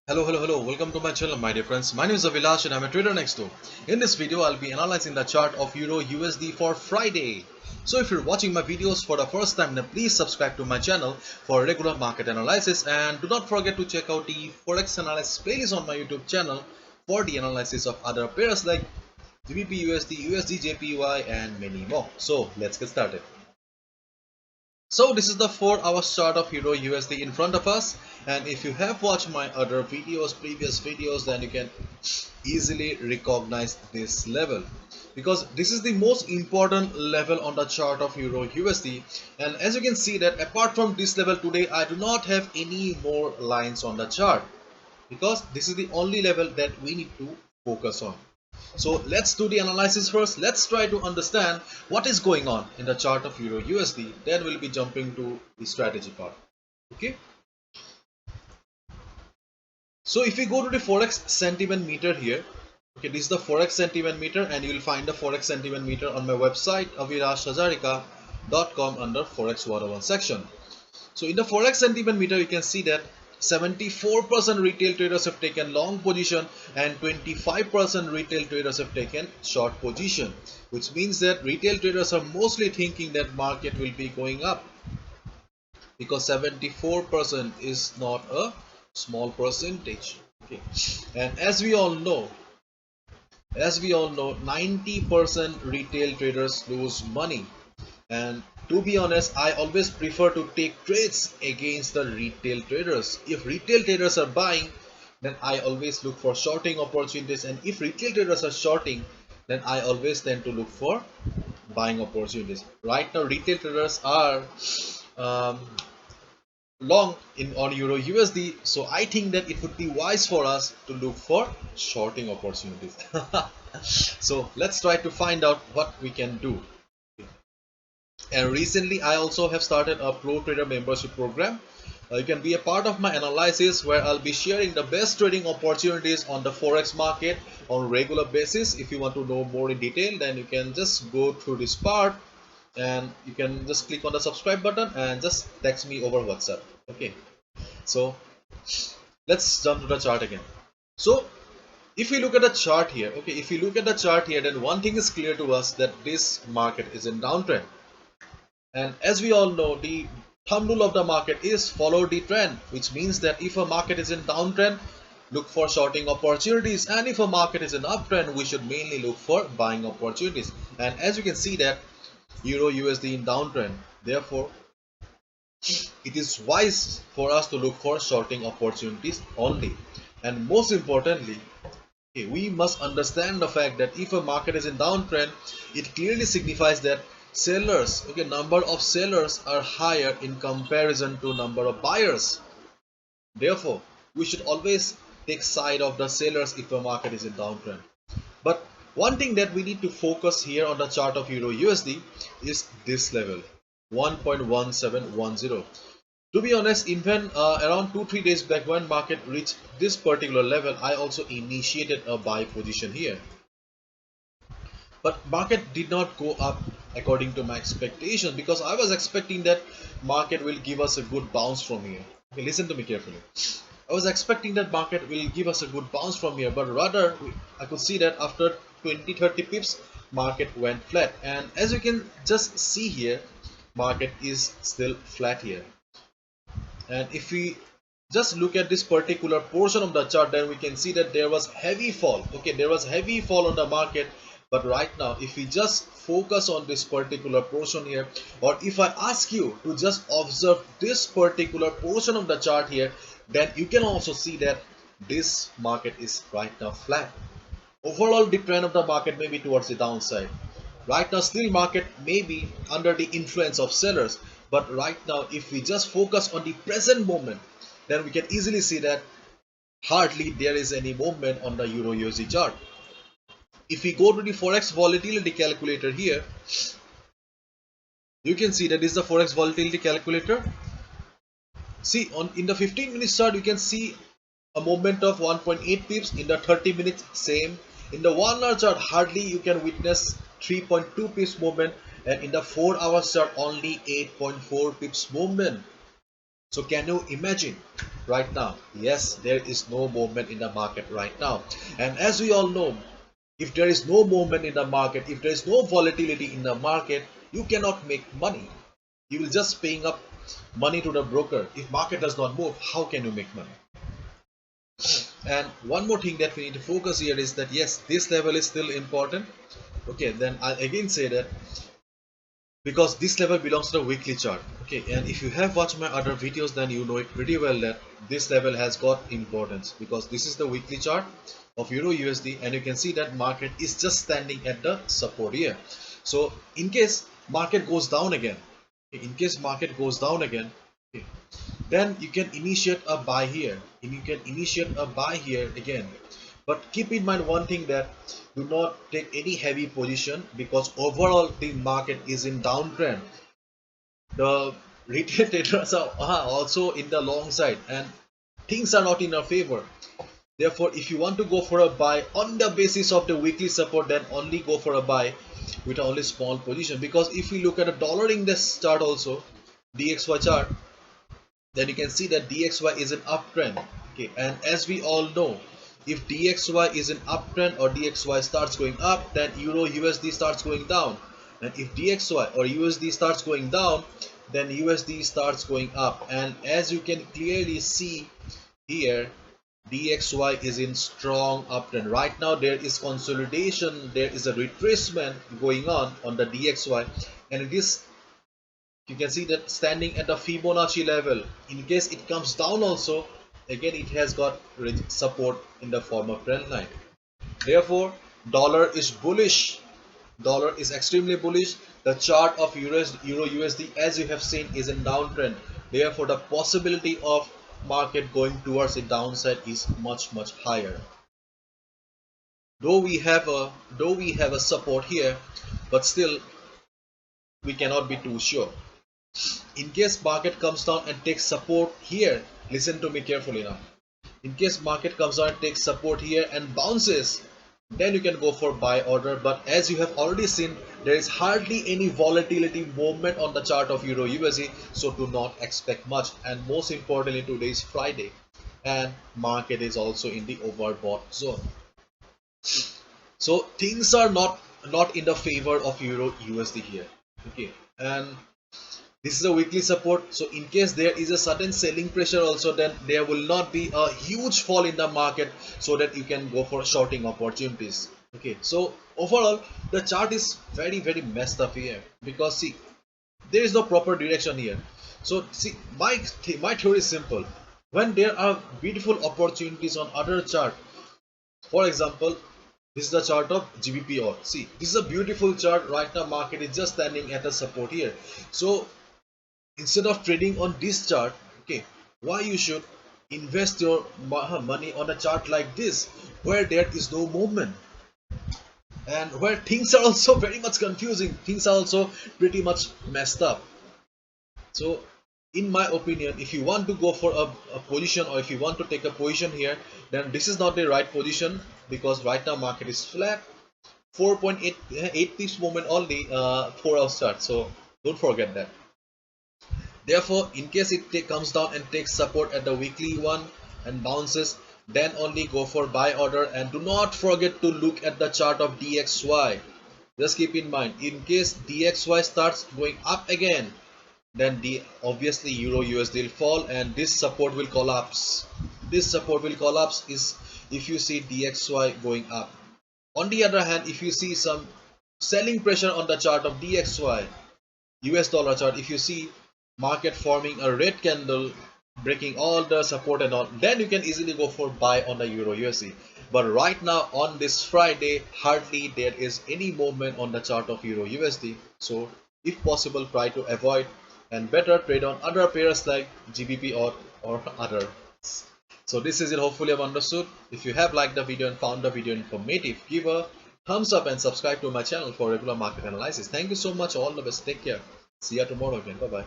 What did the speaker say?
Hello. Welcome to my channel, my dear friends. My name is Avilash and I'm a trader next door. In this video, I'll be analyzing the chart of Euro USD for Friday. So if you're watching my videos for the first time, then please subscribe to my channel for regular market analysis, and do not forget to check out the Forex analysis playlist on my YouTube channel for the analysis of other pairs like GBP USD, USD JPY and many more. So let's get started. So this is the 4 hour chart of Euro USD in front of us, and if you have watched my other videos, previous videos, then you can easily recognize this level, because this is the most important level on the chart of Euro USD. And as you can see that apart from this level today, I do not have any more lines on the chart, because this is the only level that we need to focus on. So let's do the analysis first. Let's try to understand what is going on in the chart of Euro USD. Then we'll be jumping to the strategy part. Okay. So if we go to the Forex sentiment meter here, okay, this is the Forex sentiment meter, and you will find the Forex sentiment meter on my website avirashhazarika.com under Forex 101 section. So in the Forex sentiment meter, you can see that 74% retail traders have taken long position and 25% retail traders have taken short position, which means that retail traders are mostly thinking that market will be going up, because 74% is not a small percentage. Okay, and as we all know, 90% retail traders lose money. And to be honest, I always prefer to take trades against the retail traders. If retail traders are buying, then I always look for shorting opportunities, and if retail traders are shorting, then I always tend to look for buying opportunities. Right now retail traders are um, long in on Euro USD, so I think that it would be wise for us to look for shorting opportunities. So let's try to find out what we can do. And recently I also have started a pro trader membership program. You can be a part of my analysis, where I'll be sharing the best trading opportunities on the Forex market on regular basis. If you want to know more in detail, then you can just go through this part, and you can just click on the subscribe button and just text me over WhatsApp. Okay, so let's jump to the chart again. So if we look at the chart here, okay, if you look at the chart here, then one thing is clear to us, that this market is in downtrend. And as we all know, the thumb rule of the market is follow the trend, which means that if a market is in downtrend, look for shorting opportunities, and if a market is in uptrend, we should mainly look for buying opportunities. And as you can see that Euro USD in downtrend, therefore it is wise for us to look for shorting opportunities only. And most importantly, okay, we must understand the fact that if a market is in downtrend, it clearly signifies that sellers, okay, number of sellers are higher in comparison to number of buyers. Therefore, we should always take side of the sellers if a market is in downtrend. But one thing that we need to focus here on the chart of Euro USD is this level, 1.1710. To be honest, even around 2-3 days back, when market reached this particular level, I also initiated a buy position here. But market did not go up according to my expectation, because I was expecting that market will give us a good bounce from here. Okay, listen to me carefully. I was expecting that market will give us a good bounce from here, but rather I could see that after 20-30 pips, market went flat. And as you can just see here, market is still flat here. And if we just look at this particular portion of the chart, then we can see that there was heavy fall. Okay, there was heavy fall on the market. But right now, if we just focus on this particular portion here, or if I ask you to just observe this particular portion of the chart here, then you can also see that this market is right now flat. Overall, the trend of the market may be towards the downside. Right now, still market may be under the influence of sellers, but right now, if we just focus on the present moment, then we can easily see that hardly there is any movement on the Euro USD chart. If we go to the Forex volatility calculator here, you can see that this is the Forex volatility calculator. See, in the 15-minute chart, you can see a movement of 1.8 pips. In the 30 minutes, same. In the 1 hour chart, hardly you can witness 3.2 pips movement, and in the 4 hour chart, only 8.4 pips movement. So can you imagine right now? Yes, there is no movement in the market right now. And as we all know, if there is no movement in the market, if there is no volatility in the market, you cannot make money. You will just paying up money to the broker. If market does not move, how can you make money? And one more thing that we need to focus here is that yes, this level is still important. Okay, then I'll again say that because this level belongs to the weekly chart. Okay, and if you have watched my other videos, then you know it pretty well that this level has got importance, because this is the weekly chart of Euro USD, and you can see that market is just standing at the support here. So in case market goes down again, in case market goes down again, okay, then you can initiate a buy here, and you can initiate a buy here again. But keep in mind one thing, that do not take any heavy position, because overall the market is in downtrend. The retail traders are also in the long side, and things are not in our favor. Therefore, if you want to go for a buy on the basis of the weekly support, then only go for a buy with only small position. Because if we look at a dollar index chart also, DXY chart, then you can see that DXY is an uptrend. Okay, and as we all know, if DXY is an uptrend or DXY starts going up, then Euro USD starts going down. And if DXY or USD starts going down, then USD starts going up. And as you can clearly see here, DXY is in strong uptrend. Right now there is consolidation, there is a retracement going on the DXY, and it is, you can see that standing at the Fibonacci level. In case it comes down also, again it has got support in the form of trend line. Therefore, dollar is bullish. Dollar is extremely bullish. The chart of Euro USD, as you have seen, is in downtrend. Therefore, the possibility of market going towards the downside is much higher. Though we have a support here, but still we cannot be too sure. In case market comes down and takes support here, listen to me carefully now. In case market comes down and takes support here and bounces, then you can go for buy order. But as you have already seen, there is hardly any volatility movement on the chart of Euro USD, so do not expect much. And most importantly, today is Friday and market is also in the overbought zone. So things are not in the favor of Euro USD here. Okay, and this is a weekly support. So in case there is a sudden selling pressure also, then there will not be a huge fall in the market, so that you can go for shorting opportunities. Okay, so overall the chart is very messed up here, because see, there is no proper direction here. So see, my theory is simple. When there are beautiful opportunities on other chart, for example, this is the chart of GBP. See, this is a beautiful chart. Right now market is just standing at a support here. So instead of trading on this chart, okay, why you should invest your money on a chart like this, where there is no movement, and where things are also very much confusing, things are also pretty much messed up. So in my opinion, if you want to go for a position, or if you want to take a position here, then this is not the right position, because right now market is flat, 4.8 pips movement only, 4 hours chart, so don't forget that. Therefore, in case it comes down and takes support at the weekly one and bounces, then only go for buy order. And do not forget to look at the chart of DXY. Just keep in mind, in case DXY starts going up again, then obviously Euro USD will fall and this support will collapse. This support will collapse is if you see DXY going up. On the other hand, if you see some selling pressure on the chart of DXY, US dollar chart, if you see market forming a red candle, breaking all the support and all, then you can easily go for buy on the Euro USD. But right now on this Friday, hardly there is any movement on the chart of Euro USD. So if possible, try to avoid and better trade on other pairs like GBP or other. So this is it. Hopefully I've understood. If you have liked the video and found the video informative, give a thumbs up and subscribe to my channel for regular market analysis. Thank you so much. All the best. Take care. See you tomorrow again. Bye bye.